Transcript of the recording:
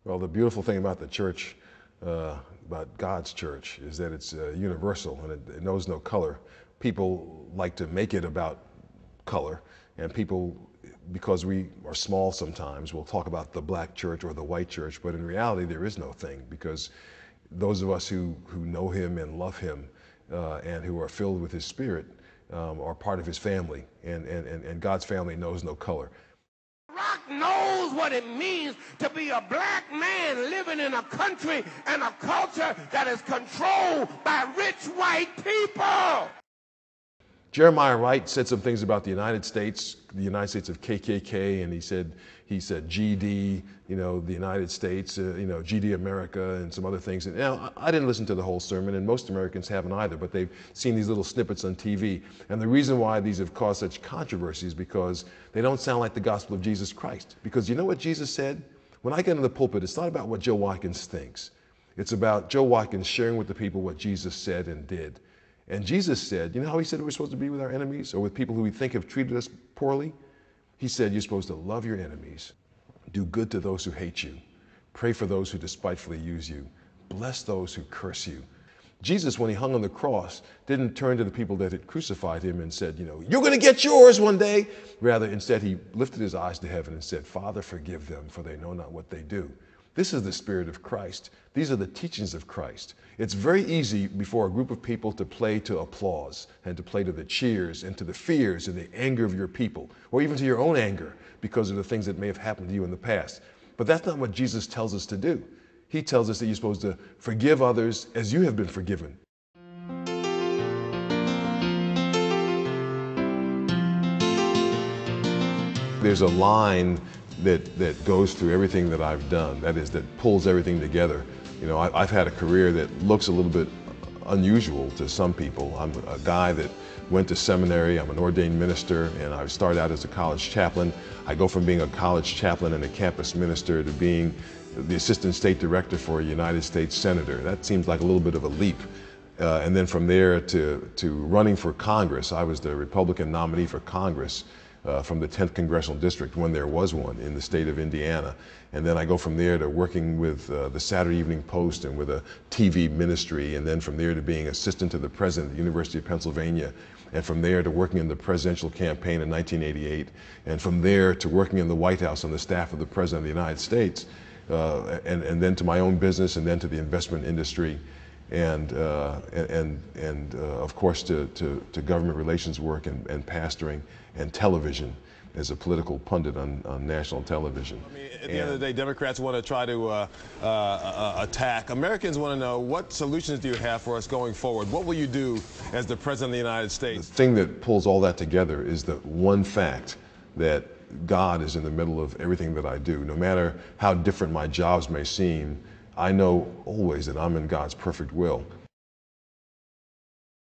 Well, the beautiful thing about the church, about God's church, is that it's universal and it knows no color. People like to make it about color, and people, because we are small sometimes, will talk about the black church or the white church, but in reality there is no thing, because those of us who know him and love him and who are filled with his spirit are part of his family, and God's family knows no color. Rock knows what it means to be a black man living in a country and a culture that is controlled by rich white people. Jeremiah Wright said some things about the United States of KKK, and he said GD, the United States, GD America, and some other things. And now, I didn't listen to the whole sermon, and most Americans haven't either, but they've seen these little snippets on TV. And the reason why these have caused such controversy is because they don't sound like the gospel of Jesus Christ. Because you know what Jesus said? When I get in the pulpit, it's not about what Joe Watkins thinks. It's about Joe Watkins sharing with the people what Jesus said and did. And Jesus said, you know how he said we're supposed to be with our enemies, or with people who we think have treated us poorly? He said you're supposed to love your enemies, do good to those who hate you, pray for those who despitefully use you, bless those who curse you. Jesus, when he hung on the cross, didn't turn to the people that had crucified him and said, you're going to get yours one day. Rather, instead, he lifted his eyes to heaven and said, Father, forgive them, for they know not what they do. This is the Spirit of Christ. These are the teachings of Christ. It's very easy before a group of people to play to applause and to play to the cheers and to the fears and the anger of your people, or even to your own anger because of the things that may have happened to you in the past. But that's not what Jesus tells us to do. He tells us that you're supposed to forgive others as you have been forgiven. There's a line that goes through everything that I've done, that is, that pulls everything together. I've had a career that looks a little bit unusual to some people. I'm a guy that went to seminary, I'm an ordained minister, and I started out as a college chaplain. I go from being a college chaplain and a campus minister to being the assistant state director for a United States senator. That seems like a little bit of a leap. And then from there to running for Congress. I was the Republican nominee for Congress from the 10th Congressional District, when there was one, in the state of Indiana. And then I go from there to working with the Saturday Evening Post and with a TV ministry, and then from there to being assistant to the president at the University of Pennsylvania, and from there to working in the presidential campaign in 1988, and from there to working in the White House on the staff of the President of the United States, and then to my own business, and then to the investment industry, and of course to government relations work and pastoring and television as a political pundit on national television. I mean, at the end of the day, Democrats want to try to attack. Americans want to know, what solutions do you have for us going forward? What will you do as the President of the United States? The thing that pulls all that together is the one fact that God is in the middle of everything that I do. No matter how different my jobs may seem, I know always that I'm in God's perfect will.